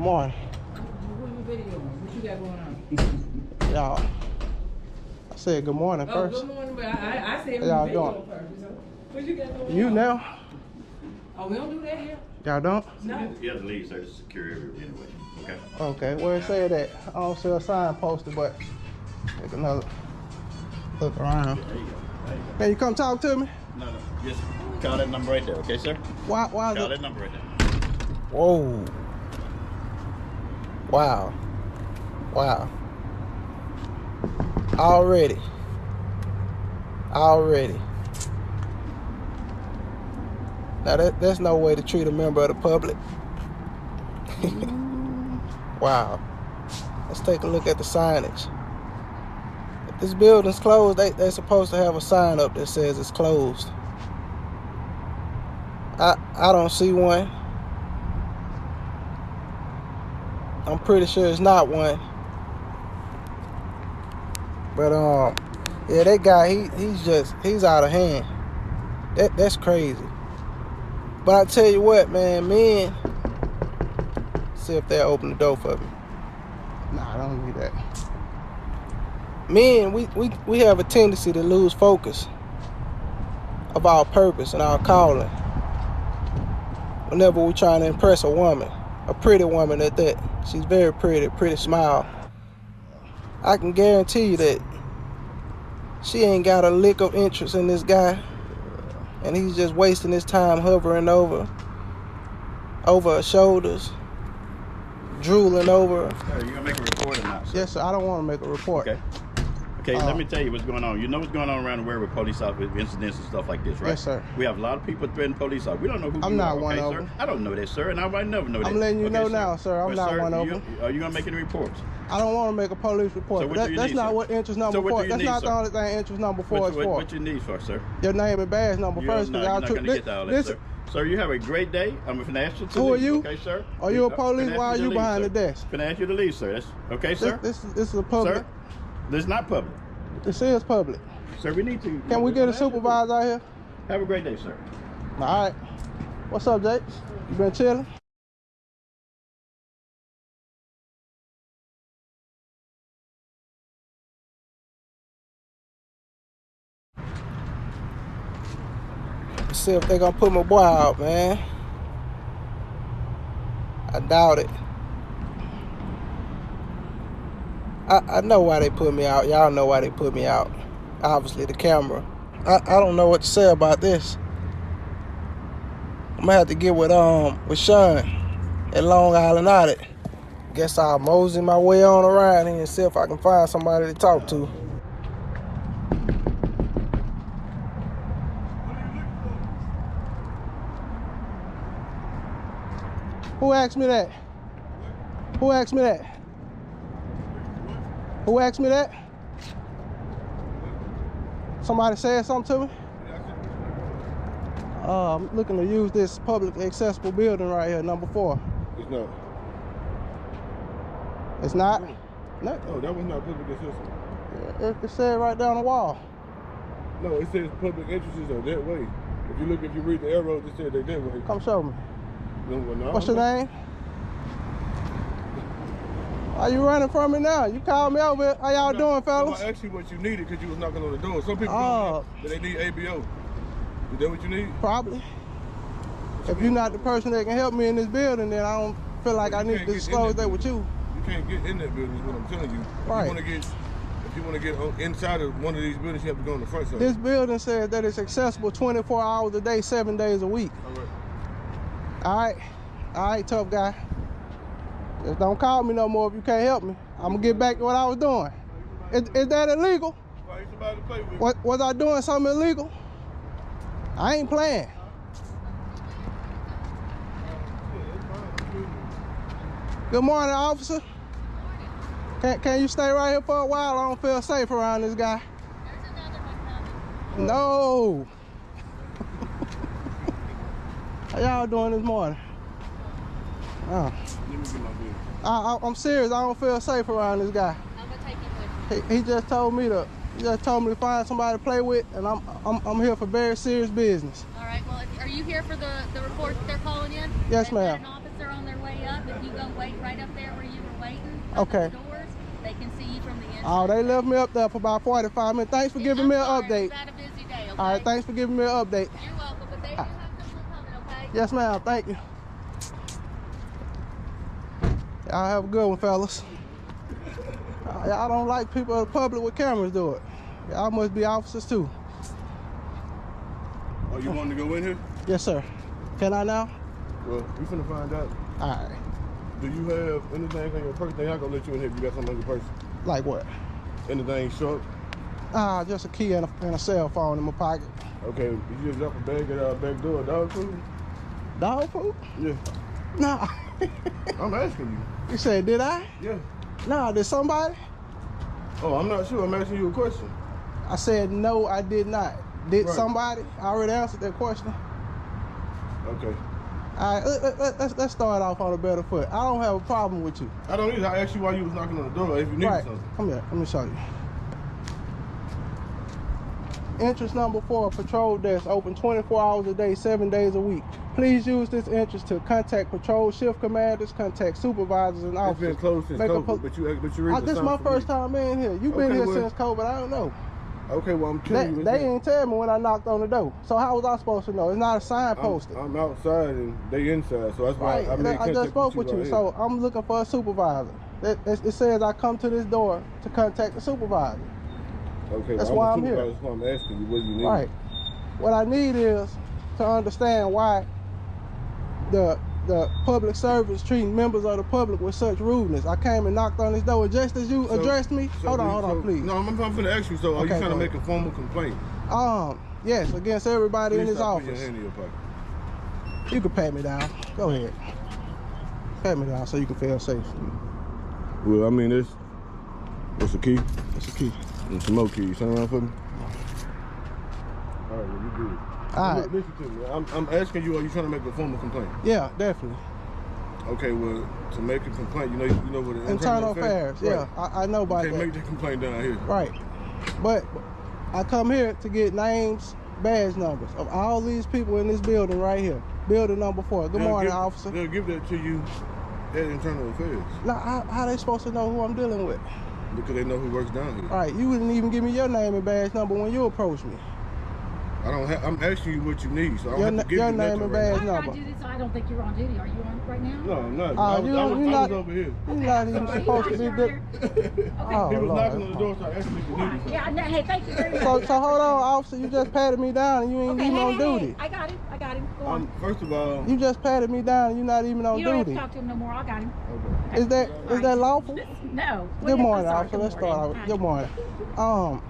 Morning. What you got going on? Y'all. I said good morning first. Good morning, but I said y'all video doing? first. What you got going on? You now? Oh, we don't do that here? Y'all don't? No. You have to leave, sir, to secure everything anyway. Okay. Okay, where it say that? I don't see a sign posted, but take another look around. There you go. There you go. Can you come talk to me? No. Just call that number right there, okay, sir? Why Call is it? that number right there. Whoa. Wow. Wow. Already. Now that's no way to treat a member of the public. Wow. Let's take a look at the signage. If this building's closed, they're supposed to have a sign up that says it's closed. I don't see one. I'm pretty sure it's not one. But yeah, that guy, he's out of hand. That's crazy. But I tell you what, man, men, see if they'll open the door for me. Nah, I don't need that. Men, we have a tendency to lose focus of our purpose and our calling whenever we're trying to impress a woman, a pretty woman at that. She's very pretty smile. I can guarantee you that she ain't got a lick of interest in this guy, and he's just wasting his time hovering over her shoulders, drooling over her. Are you gonna make a report or not, sir? Yes, sir. I don't want to make a report. Okay, let me tell you what's going on. You know what's going on around the world with police officers, incidents and stuff like this, right? Yes, sir. We have a lot of people threatening police officers. We don't know who I'm you not are, one okay, of sir? them. I don't know that, sir, and I might never know that. I'm letting you know sir. now, sir. I'm But, not sir, one of them. Are you gonna make any reports? I don't want to make a police report. So what do you That's need, not sir? what interest number So what 4. do you That's need, not sir? the only thing interest number 4 is for. What you need for, sir? Your name and badge number You're first. not going to get all that, sir. Sir, you have a great day. I'm going to ask you to leave. Who are you? Okay, sir? Are you a police? Why are you behind the desk? I'm going to ask you to leave, sir. Okay, sir? This is a public. Sir, this is not public. This is public. Sir, we need to... Can we get a supervisor out here? Have a great day, sir. All right. What's up, Jake? You been chilling? Let's see if they gonna put my boy out, man. I doubt it. I know why they put me out. Y'all know why they put me out. Obviously, the camera. I don't know what to say about this. I'm gonna have to get with Sean at Long Island Audit. Guess I'll mosey my way on around here and see if I can find somebody to talk to. Who asked me that? Who asked me that? Who asked me that? Somebody said something to me? I'm looking to use this publicly accessible building right here, number 4. It's not. It's not? No. Oh, that was not public accessible. It said right down the wall. No, it says public entrances are that way. If you read the arrows, it said they that way. Come show me. No, What's your name? Why you running from me now? You called me over. How y'all doing, fellas? I asked you what you needed because you was knocking on the door. Some people Oh. don't know that they need ABO. Is that what you need? Probably. If you're not the person that can help me in this building, then I don't feel like I need to disclose that with you. You can't get in that building is what I'm telling you. Right. If you want to get inside of one of these buildings, you have to go on the front side. This building says that it's accessible 24 hours a day, 7 days a week. All right. All right, tough guy. Just don't call me no more if you can't help me. I'm gonna get back to what I was doing. Is that illegal? Find somebody to play with. Was I doing something illegal? I ain't playing. Good morning, officer. Can you stay right here for a while? I don't feel safe around this guy. There's another one coming. No. How y'all doing this morning? Oh. Let me get my bill. I'm serious. I don't feel safe around this guy. I'm gonna take it with you. He just told me to find somebody to play with, and I'm here for very serious business. All right. Well, are you here for the report that they're calling in? Yes, ma'am. An officer on their way up. If you go wait right open Okay. the doors, they can see you from the inside. Oh, they left me up there for about 45 minutes. Thanks for giving me an update. It's not a busy day, okay? All right, thanks for giving me an update. You're welcome, but they do have people coming, okay? Yes, ma'am. Thank you. Y'all have a good one, fellas. Y'all don't like people in the public with cameras do it. Y'all must be officers too. Oh, you want to go in here? Yes, sir. Can I now? Well, we finna find out. All right. Do you have anything on your person? They not gonna let you in here if you got something on your person. Like what? Anything short? Just a key and a cell phone in my pocket. Okay, you just drop a bag at our back door, dog food? Dog food? Yeah. Nah. I'm asking you. You said, did I? Yeah. Nah, did somebody? Oh, I'm not sure. I'm asking you a question. I said, no, I did not. Did Right. somebody? I already answered that question. Okay. All right, let's start off on a better foot. I don't have a problem with you. I don't either. I asked you why you was knocking on the door if you needed Right. something. Come here. Let me show you. Entrance number 4, patrol desk, open 24 hours a day, 7 days a week. Please use this entrance to contact patrol shift commanders, contact supervisors and It's officers. been closed since Make a COVID, but you read This is my first time in here. You've been Okay, here well- since COVID. I don't know. Okay, well, I'm telling you. They didn't tell me when I knocked on the door. So how was I supposed to know? It's not a sign posted. I'm outside and they inside, so that's why Right. I made I contact just spoke with you. right So I'm looking for a supervisor. It says I come to this door to contact the supervisor. here. Okay, That's well, why the I'm here. supervisor, that's why I'm asking you. What do you need? Right. What I need is to understand why the public service treating members of the public with such rudeness. I came and knocked on this door, and just as you So- addressed me. so Hold do you- on, please. No, I'm going to ask you. So, are Okay, you trying go to make ahead. a formal complaint? Yes, against everybody in Please this stop putting office. your hand in your pocket. You can pat me down. Go ahead. Pat me down so you can feel safe. Well, I mean, what's the key? That's the key. And some more keys. Turn around for me. All right, well, you good. All right. Look, listen to me. I'm asking you, are you trying to make a formal complaint? Yeah, definitely. Okay, well, to make a complaint, you know what the Internal affairs. Yeah, I know about You can't that. make the complaint down here. Right. But I come here to get names, badge numbers of all these people in this building right here. Building number 4. Good morning, officer. They'll give that to you at Internal Affairs Now, how they supposed to know who I'm dealing with? because they know who works down here. Right, you wouldn't even give me your name and badge number when you approached me. I don't have. I'm asking you what you need, so I Your don't have to give your you name nothing and right badge Why did I number. do this? I don't think you're on duty. Are you on right now? now. No, I'm not. Oh, I you was not- over here. You're not even Are you supposed to be. not here? Oh, He was Lord. knocking on the door, so I asked him if you needed something. Yeah, no, hey, thank you very much. So hold on, officer. You just patted me down and you ain't Okay, even on hey, duty. I got him. Go on. First of all, You just patted me down and you're not even on You don't have to duty. talk to him no more. I got him. Is that lawful? No. Good morning, I'm sorry, officer. Let's good start morning. out. Good morning.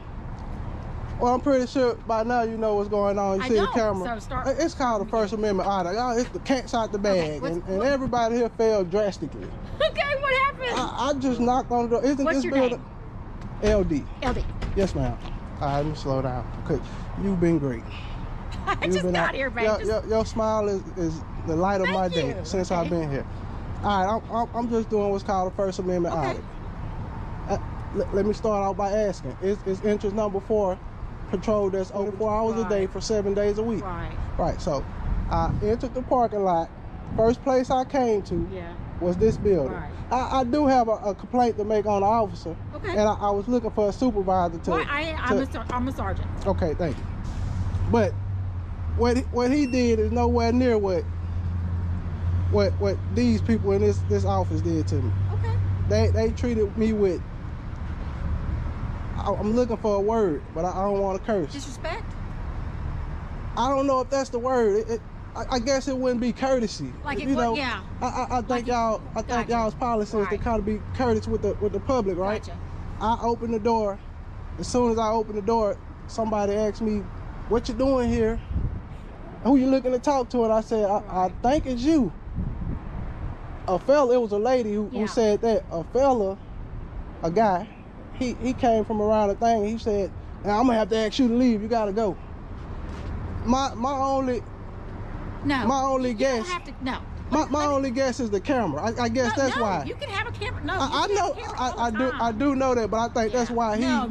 Well, I'm pretty sure by now you know what's going on. You I see the don't, camera. so start- It's called the First Amendment audit. It's the cat's out the bag, what's- and everybody here failed drastically. Okay, what happened? I just knocked on the door. Isn't What's this your building? LD. LD. Yes, ma'am. All right, let me slow down. Cause you've been great. I You've just been got out- here, babe. Your smile is the light of my Thank day you. since Okay. I've been here. All right, I'm just doing what's called a First Amendment Okay. audit. Let me start out by asking: Is entrance number 4 patrol that's open 4 hours a day Right. for 7 days a week? Right. Right. So I entered the parking lot. First place I came to Yeah. was this building. Right. I do have a complaint to make on the officer, Okay. and I was looking for a supervisor to. Well, I'm a sergeant. Okay, thank you. But what he did is nowhere near what these people in this office did to me. Okay. They treated me with. I'm looking for a word, but I don't want to curse. Disrespect? I don't know if that's the word. I guess it wouldn't be courtesy. Like it you would, know, yeah. I think y'all. I think Gotcha. y'all's policy is to Right. kind of be courteous with the public, right? Gotcha. I opened the door. As soon as I opened the door, somebody asked me, "What you doing here? Who you looking to talk to?" And I said, I think it's you. A fella, it was a lady who Yeah. said that. A guy, he came from around the thing. He said, "Now I'm gonna have to ask you to leave. You gotta go." My only You guess. don't have to, no. My only guess is the camera. I guess No, that's no, why. You can have a camera. No, I you can know. have a camera all the time. I do know that, but I think that's Yeah. why he. No.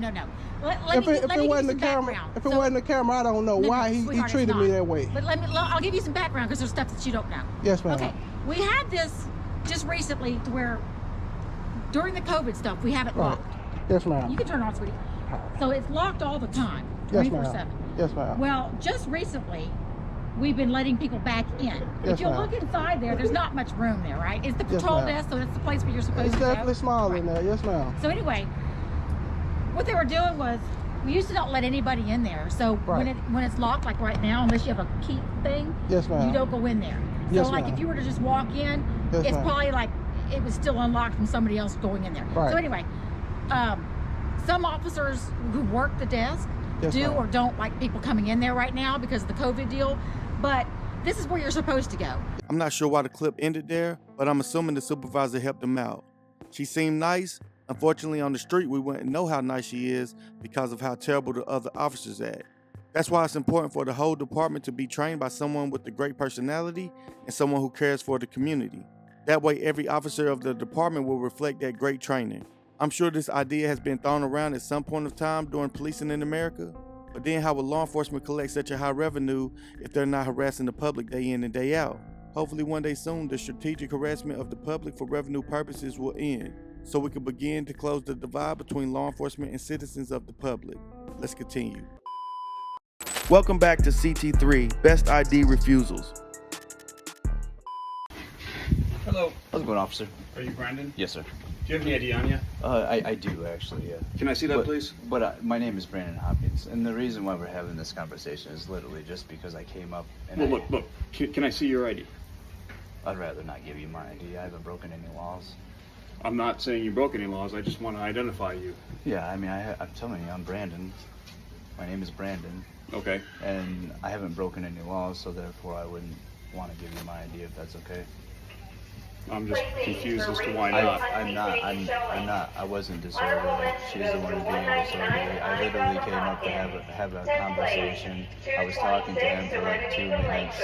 Let me If it give wasn't you the some camera, background. if it So- wasn't the camera, I don't know No, why he sweetheart, it's treated me not. that way. But I'll give you some background because there's stuff that you don't know. Yes, ma'am. Okay, we had this just recently to where during the COVID stuff, we have it Right. locked. Yes, ma'am. You can turn it on, sweetie. So it's locked all the time, Yes, 24/7. ma'am. Yes, ma'am. Well, just recently, we've been letting people back in. Yes, If you ma'am. look inside there's not much room there, right? It's the Yes, patrol ma'am. desk, so that's the place where you're supposed It's to go. definitely small in Right. there. Yes, ma'am. So anyway, what they were doing was, we used to not let anybody in there. So Right. when it's locked, like right now, unless you have a key thing, Yes, ma'am. you don't go in there. So Yes, like ma'am. if you were to just walk in, Yes, it's ma'am. probably like it was still unlocked from somebody else going in there. Right. So anyway, some officers who work the desk Yes, do ma'am. or don't like people coming in there right now because of the COVID deal. But this is where you're supposed to go. I'm not sure why the clip ended there, but I'm assuming the supervisor helped him out. She seemed nice. Unfortunately, on the street, we wouldn't know how nice she is because of how terrible the other officers act. That's why it's important for the whole department to be trained by someone with a great personality and someone who cares for the community. That way, every officer of the department will reflect that great training. I'm sure this idea has been thrown around at some point of time during policing in America, but then how will law enforcement collect such a high revenue if they're not harassing the public day in and day out? Hopefully one day soon, the strategic harassment of the public for revenue purposes will end, so we can begin to close the divide between law enforcement and citizens of the public. Let's continue. Welcome back to CT3, Best ID Refusals. Hello. How's it going, officer? Are you Brandon? Yes, sir. Do you have any ID on you? I do, actually, yeah. Can I see that, But- please? But my name is Brandon Hopkins, and the reason why we're having this conversation is literally just because I came up and Well, look. Can I see your ID? I'd rather not give you my ID. I haven't broken any laws. I'm not saying you broke any laws. I just want to identify you. Yeah, I mean, I'm telling you, I'm Brandon. My name is Brandon, Okay. and I haven't broken any laws, so therefore I wouldn't want to give you my ID if that's okay. I'm just confused as to why not. I'm not. I wasn't disorderly. She's the one being disorderly. I literally came up to have a conversation. I was talking to him for like 2 minutes.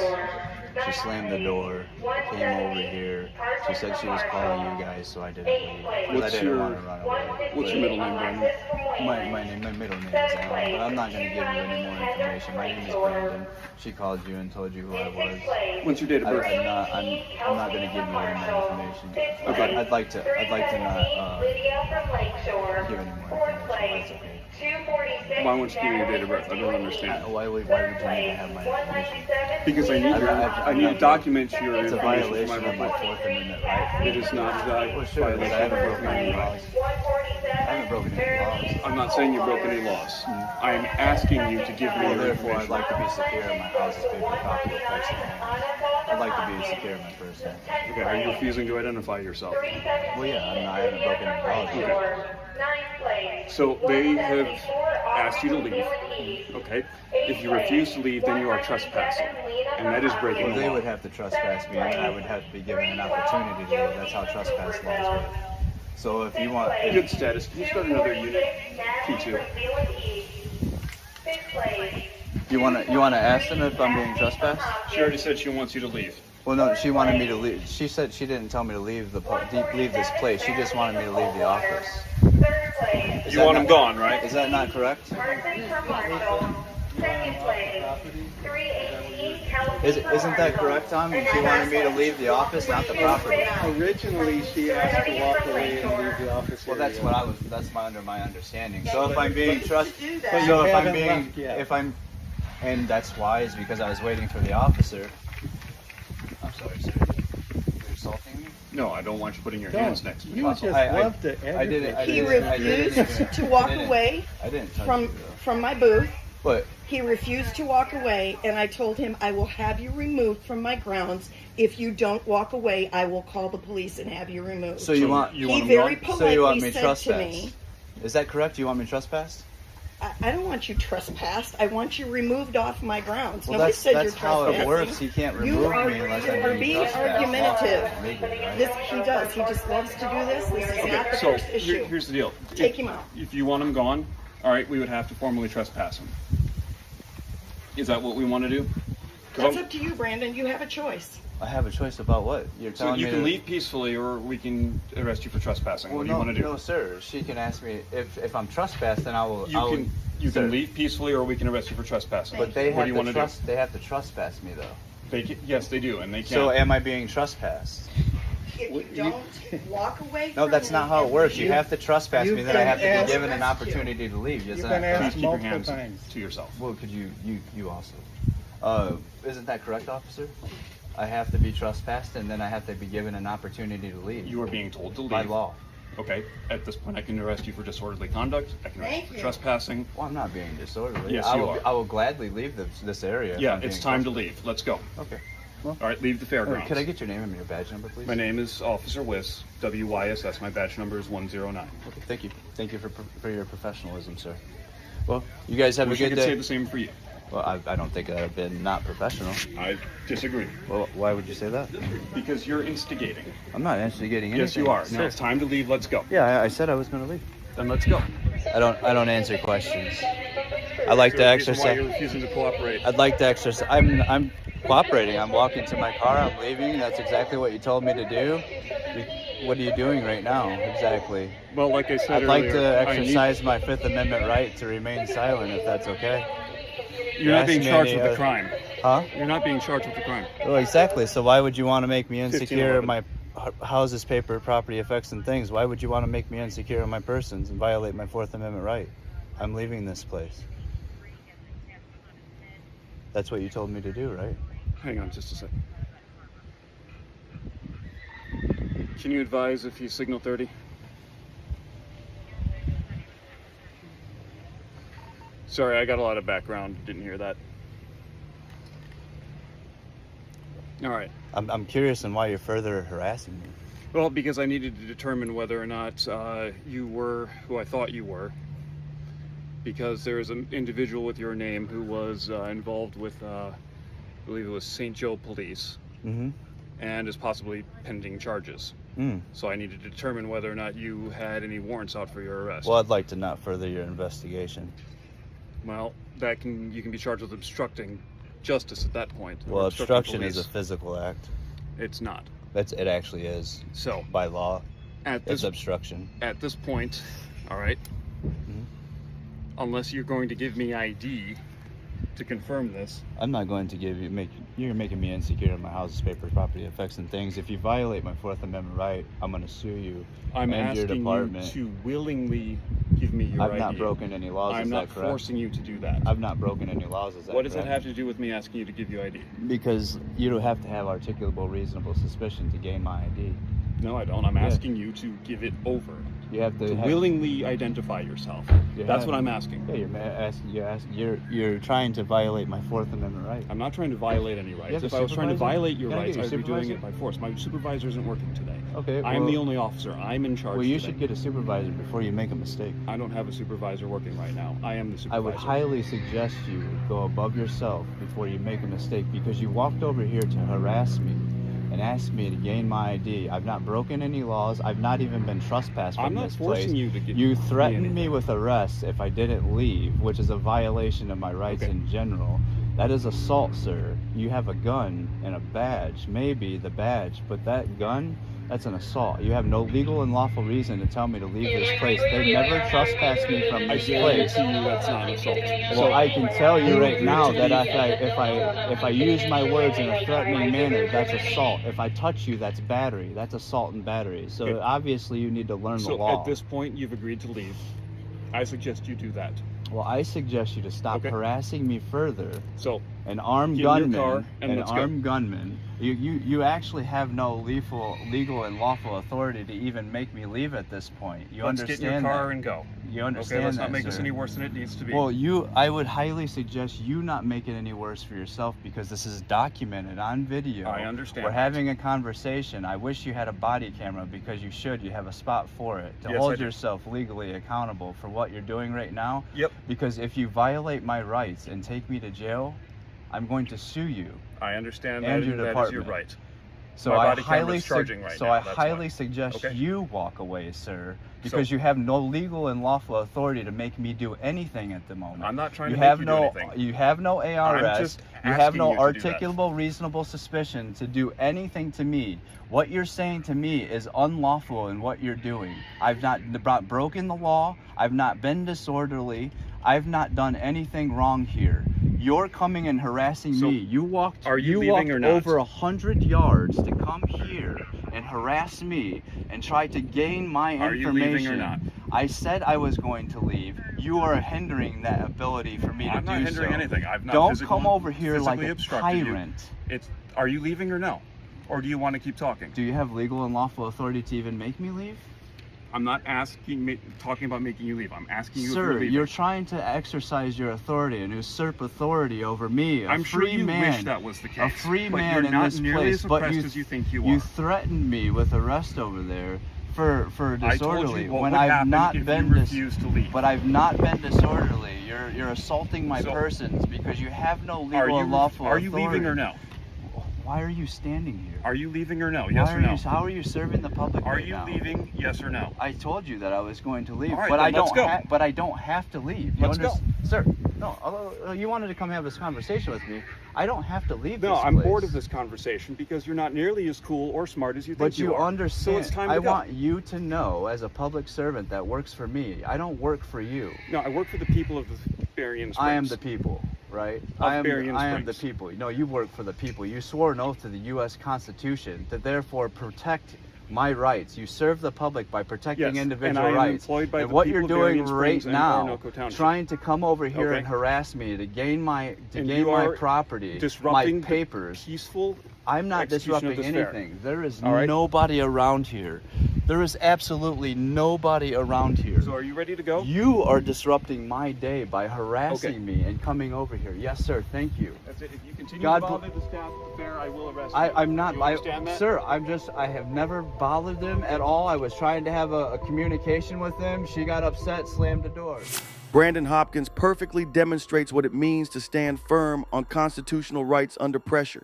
She slammed the door, came over here. She said she was calling you guys, so I didn't leave. 'Cause I didn't want to run away. What's your middle name, Brandon? My middle name is Alan, but I'm not going to give you any more information. My name is Brandon. She called you and told you who I was. What's your date of birth? I'm not going to give you any more information. Okay. I'd like to not give any more information. That's okay. Why won't you give me your date of birth? I don't understand. Why would you need to have my information? Because I need to document your It's a information violation for of my my report. Fourth Amendment right. It is not a Well, sure, but I haven't broken any laws. I haven't broken any laws. I'm not saying you broke any laws. I am asking you to give me Well, your therefore, I'd information. like to be secure in my house's paper copy of person. I'd like to be secure in my person. Okay, are you refusing to identify yourself? Well, yeah, I haven't broken any laws. Okay. So they have asked you to leave. Okay. If you refuse to leave, then you are trespassing, and that is breaking Well, the they law. would have to trespass me, and I would have to be given an opportunity to leave. That's how trespass laws work. So if you want... Good status. Can you start another unit? P2. You want to ask them if I'm being trespassed? She already said she wants you to leave. Well, no, she wanted me to leave. She said she didn't tell me to leave leave this place. She just wanted me to leave the office. Is You that want not- him gone, right? Is that not correct? Isn't that correct, Tom? She wanted me to leave the office, not the property. Originally, she asked to walk away and leave the office. Well, that's what that's under my understanding. So if I'm being trusted, But you so if I'm haven't being, left yet. if I'm, and that's why is because I was waiting for the officer. I'm sorry, sir. You're assaulting me. No, I don't want you putting your hands next to me. You just love to I didn't. I He didn't- I didn't refused even- to walk I didn't- away I didn't touch from you, though. from my booth. But He refused to walk away, and I told him, I will have you removed from my grounds. If you don't walk away, I will call the police and have you removed. so you want you He want him very gone? so you want me politely said to trespassed? me, Is that correct? You want me trespassed? I don't want you trespassed. I want you removed off my grounds. Well, Nobody that's said that's you're how it trespassing. works. He can't You remove are, me unless you I'm are being trespassed. argumentative. Legally, right? This he does. He just loves to do this. This is not the So first issue. here's the deal. Take him out. If you want him gone, all right, we would have to formally trespass him. Is that what we want to do? 'Cause That's I'm- up to you, Brandon. You have a choice. I have a choice about what you're So telling you me. can to, leave peacefully, or we can arrest you for trespassing. Well, What do you want to do? No, sir. She can ask me if I'm trespassed, then I will. You sir. can leave peacefully, or we can arrest you for trespassing. But they what have do you to want trust. They have to trespass me though. do? Yes, they do, and they can. So am I being trespassed? If you don't walk away No, from that's me not how it and works. You leave- have to trespass me, You've then I have to been be given asked- an opportunity to leave. Yes, You've been Please asked keep your multiple hands times. to yourself. Well, could you also? Isn't that correct, officer? I have to be trespassed, and then I have to be given an opportunity to leave. You are being told to leave. By law. Okay. At this point, I can arrest you for disorderly conduct. I can arrest you Thank for you. trespassing. Well, I'm not being disorderly. Yes, I you will, are. I will gladly leave this area. if Yeah, I'm it's being time to trespassed. leave. Let's go. Okay. All right, leave the fairgrounds. Could I get your name and your badge number, please? My name is Officer Wiss, WYSS. My badge number is 109. Okay, thank you. Thank you for your professionalism, sir. Well, you guys have Wish a I good could say day. the same for you. Well, I don't think I've been not professional. I disagree. Well, why would you say that? Because you're instigating. I'm not instigating anything. Yes, you are. Sir. Now it's time to leave. Let's go. Yeah, I said I was going to leave. Then let's go. I don't answer questions. I like to Is there a reason why exercise. you're refusing to cooperate? I'd like to exercise. I'm cooperating. I'm walking to my car. I'm leaving. That's exactly what you told me to do. What are you doing right now? Exactly. Well, like I said I'd like to earlier, I need- exercise my Fifth Amendment right to remain silent, if that's okay. You're not being Ask me charged any with the other- crime. Huh? You're not being charged with the crime. Well, exactly. So why would you want to make me insecure? 1511. My houses, paper, property, effects, and things. Why would you want to make me insecure on my persons and violate my Fourth Amendment right? I'm leaving this place. That's what you told me to do, right? Hang on just a second. Can you advise if he's signal 30? Sorry, I got a lot of background. Didn't hear that. All right. I'm curious on why you're further harassing me. Well, because I needed to determine whether or not you were who I thought you were. Because there is an individual with your name who was involved with, I believe it was St. Joe Police, Mm-hmm. and is possibly pending charges. So I needed to determine whether or not you had any warrants out for your arrest. Well, I'd like to not further your investigation. Well, you can be charged with obstructing justice at that point. or Well, obstructing obstruction is a police. physical act. It's not. It actually is. So By law, at it's this obstruction. at this point, all right. Mhm. Unless you're going to give me ID to confirm this. I'm not going to you're making me insecure on my house's paper, property, effects, and things. If you violate my Fourth Amendment right, I'm going to sue you I'm and your asking department. you to willingly give me your I've ID. not broken any laws, I'm is not that correct? forcing you to do that. I've not broken any laws, is that What does that correct? have to do with me asking you to give you ID? Because you don't have to have articulable reasonable suspicion to gain my ID. No, I don't. I'm Yeah. asking you to give it over. You have to Willingly identify yourself. You That's have- what I'm asking. Yeah, you're trying to violate my Fourth Amendment right. I'm not trying to violate any rights. You have a If I was trying to supervisor? violate your Can I rights, get I'd your be doing supervisor? it by force. My supervisor isn't working today. Okay, I'm the well- only officer. I'm in charge Well, you today. should get a supervisor before you make a mistake. I don't have a supervisor working right now. I am the supervisor. I would highly suggest you go above yourself before you make a mistake, because you walked over here to harass me and asked me to gain my ID. I've not broken any laws. I've not even been trespassed from I'm not this forcing place. you to get You me threatened anything. me with arrest if I didn't leave, which is a violation of my rights Okay. in general. That is assault, sir. You have a gun and a badge, maybe the badge, but that gun, that's an assault. You have no legal and lawful reason to tell me to leave this place. They never trespassed me from I this place. guarantee you that's not an assault. Well, I can tell you right now that if I use my words in a threatening manner, that's assault. If I touch you, that's battery. That's assault and battery. So Okay. obviously you need to learn the So law. at this point, you've agreed to leave. I suggest you do that. Well, I suggest you to stop Okay. harassing me further. So An armed Get in your gunman, car and let's go. gunman. You actually have no legal and lawful authority to even make me leave at this point. You let's understand get in your car that? and go. You understand Okay, let's that, not make this sir? any worse than it needs to be. Well, I would highly suggest you not make it any worse for yourself, because this is documented on video. I understand We're that. having a conversation. I wish you had a body camera, because you should. You have a spot for it to Yes, I hold do. yourself legally accountable for what you're doing right now. Yep. Because if you violate my rights and take me to jail, I'm going to sue you. I understand And that, your that is your department. right. So My I body camera's highly charging right so now, I that's highly why. suggest Okay. you walk away, sir, because you have no legal and lawful authority to make me do anything at the moment. I'm not trying to have make you do anything. You have no ARS. just You have asking no you to do that. articulable, reasonable suspicion to do anything to me. What you're saying to me is unlawful in what you're doing. I've not broken the law. I've not been disorderly. I've not done anything wrong here. You're coming and harassing So, me. You walked are you walked leaving or not? over 100 yards to come here and harass me and try to gain my information. Are you leaving or not? I said I was going to leave. You are hindering that ability for me to do so. I'm not hindering anything. I've not Don't come over here like a tyrant. Are you leaving or no? Or do you want to keep talking? Do you have legal and lawful authority to even make me leave? I'm not talking about making you leave. I'm asking you if you're Sir, leaving. you're trying to exercise your authority and usurp authority over me, I'm sure you wish that was the case. A free but man you're in not this nearly place, as but oppressed as you think you are. You threatened me with arrest over there for disorderly. I told you what when would I've happen not if been you refused to leave. But I've not been disorderly. You're assaulting my persons because you have no legal and lawful authority. Are you leaving or no? Why are you standing here? Are you leaving or no? Yes or no? How are you serving the public Are right you now? leaving? Yes or no? I told you that I was going to leave, All right, but then let's go. But I don't have to leave. Let's go. Sir. No, although you wanted to come have this conversation with me, I don't have to leave this No, I'm place. bored of this conversation because you're not nearly as cool or smart as you think But you are. understand. So it's time to I go. want you to know, as a public servant that works for me, I don't work for you. No, I work for the people of the Berrien Springs. I am the people, right? I am the Springs. people. No, you work for the people. You swore an oath to the U.S. Constitution to therefore protect my rights. You serve the public by protecting individual and I am rights. employed by and the what people you're of doing Berrien right Springs and now, Orinoco Township. trying to come over here Okay. and harass me to gain my you are property, disrupting my papers. Peaceful. I'm not execution of disrupting this fair. anything. There is All right. nobody around here. There is absolutely nobody around here. So are you ready to go? You are disrupting my day by harassing me and coming over here. Yes, sir. Thank you. That's it. If you continue God to bother the staff at the fair, I will arrest you. I'm not. You understand that? Sir, I have never bothered them at all. I was trying to have a communication with them. She got upset, slammed the door. Brandon Hopkins perfectly demonstrates what it means to stand firm on constitutional rights under pressure.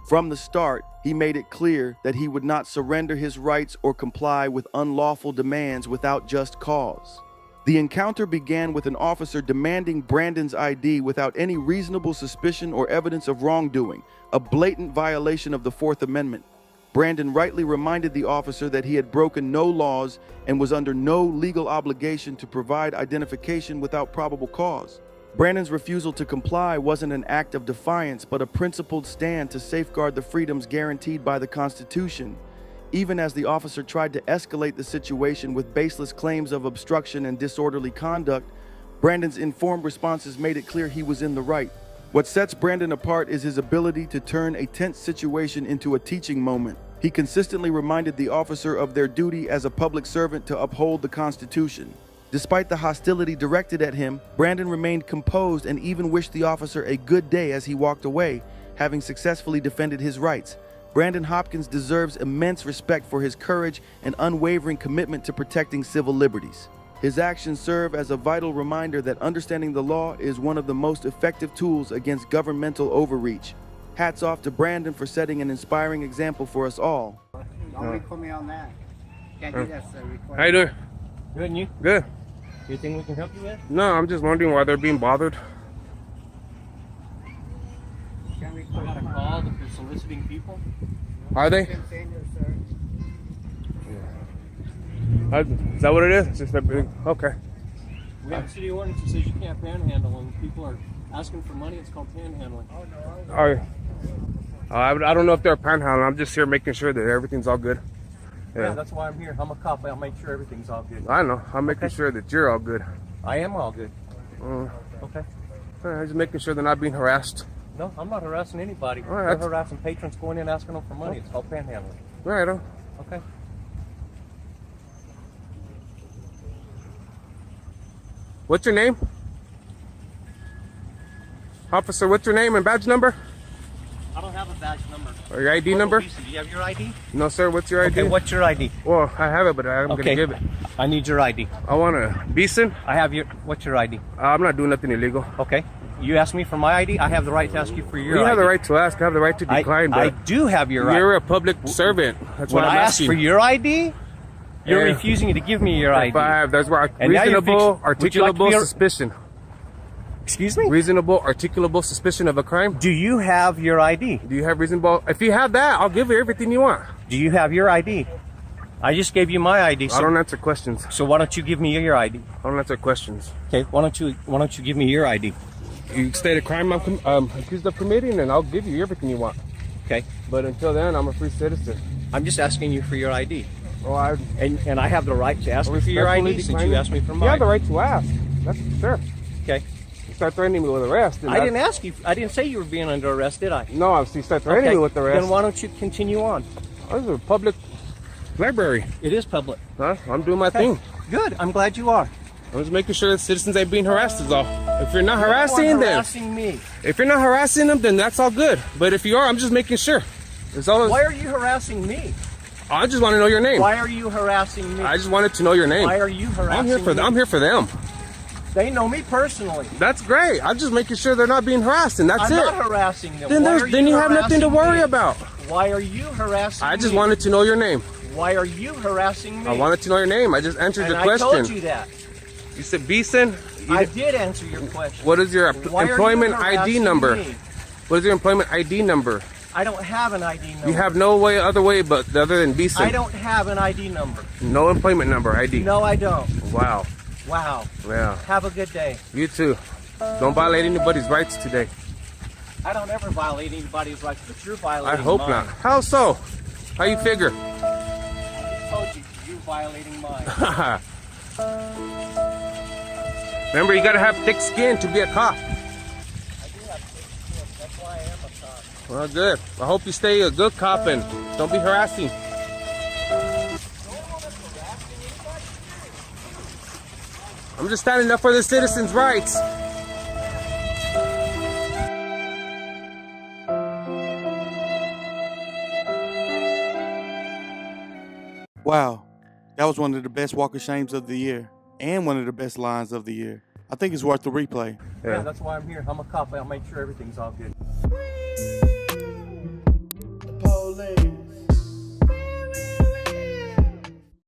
From the start, he made it clear that he would not surrender his rights or comply with unlawful demands without just cause. The encounter began with an officer demanding Brandon's ID without any reasonable suspicion or evidence of wrongdoing, a blatant violation of the Fourth Amendment. Brandon rightly reminded the officer that he had broken no laws and was under no legal obligation to provide identification without probable cause. Brandon's refusal to comply wasn't an act of defiance, but a principled stand to safeguard the freedoms guaranteed by the Constitution. Even as the officer tried to escalate the situation with baseless claims of obstruction and disorderly conduct, Brandon's informed responses made it clear he was in the right. What sets Brandon apart is his ability to turn a tense situation into a teaching moment. He consistently reminded the officer of their duty as a public servant to uphold the Constitution. Despite the hostility directed at him, Brandon remained composed and even wished the officer a good day as he walked away, having successfully defended his rights. Brandon Hopkins deserves immense respect for his courage and unwavering commitment to protecting civil liberties. His actions serve as a vital reminder that understanding the law is one of the most effective tools against governmental overreach. Hats off to Brandon for setting an inspiring example for us all. Don't record me on that. Can't do that, sir. How you doing? Good, and you? Good. Anything we can help you with? No, I'm just wondering why they're being bothered. Can't record out a call that they're soliciting people? Are they? Can't say no, sir. Is that what it is? It's just that, okay. We have a city ordinance that says you can't panhandle. When people are asking for money, it's called panhandling. All right. I don't know if they're panhandling. I'm just here making sure that everything's all good. Yeah, that's why I'm here. I'm a cop. I'll make sure everything's all good. I know. I'm making sure that you're all good. I am all good. Okay. I'm just making sure they're not being harassed. No, I'm not harassing anybody. All right, They're that's- harassing patrons going in asking them for money. It's called panhandling. Right. Okay. What's your name? Officer, what's your name and badge number? I don't have a badge number. Or your ID number? Do you have your ID? No, sir. What's your ID? Okay, what's your ID? Well, I have it, but I'm going to give it. I need your ID. I want a Beeson. I have your, what's your ID? I'm not doing nothing illegal. Okay. You asked me for my ID. I have the right to ask you for your ID. You have the right to ask. I have the right to decline, but I do have your right. You're a public servant. That's When why I'm I asked asking. for your ID, you're Yeah. refusing to give me your ID. That's why And now you're reasonable, would you like to be articulable a- suspicion. Excuse me? Reasonable, articulable suspicion of a crime. Do you have your ID? Do you have reasonable? If you have that, I'll give you everything you want. Do you have your ID? I just gave you my ID. I don't answer questions. So why don't you give me your ID? I don't answer questions. Okay, why don't you give me your ID? You state a crime I'm accused of committing, and I'll give you everything you want. Okay. But until then, I'm a free citizen. I'm just asking you for your ID. Well, And I have the right to ask you for your ID since you asked me for mine. You have the right to ask. That's sure. Okay. You start threatening me with arrest. I didn't ask you. I didn't say you were being under arrest, did I? No, you start threatening me with arrest. Then why don't you continue on? This is a public library. It is public. Huh? I'm doing my thing. Good. I'm glad you are. I'm just making sure that citizens ain't being harassed is all. If you're not harassing them, me. If you're not harassing them, then that's all good. But if you are, I'm just making sure. Why are you harassing me? I just want to know your name. Why are you harassing me? I just wanted to know your name. Why are you harassing me? I'm here for them. They know me personally. That's great. I'm just making sure they're not being harassed, and that's it. I'm not harassing them. Then you have nothing to worry about. Why are you harassing me? I just wanted to know your name. Why are you harassing me? I wanted to know your name. I just answered the question. I told you that. You said Beeson? I did answer your question. What is your employment ID number? What is your employment ID number? I don't have an ID number. You have no other way but other than Beeson. I don't have an ID number. No employment number ID. No, I don't. Wow. Wow. Yeah. Have a good day. You too. Don't violate anybody's rights today. I don't ever violate anybody's rights, but you're violating I hope mine. not. How so? How you figure? I told you, you're violating mine. Remember, you gotta have thick skin to be a cop. I do have thick skin. That's why I am a cop. Well, good. I hope you stay a good cop and don't be harassing. I'm just standing up for the citizens' rights. Wow, that was one of the best walk of shames of the year, and one of the best lines of the year. I think it's worth the replay. Yeah, that's why I'm here. I'm a cop. I'll make sure everything's all good.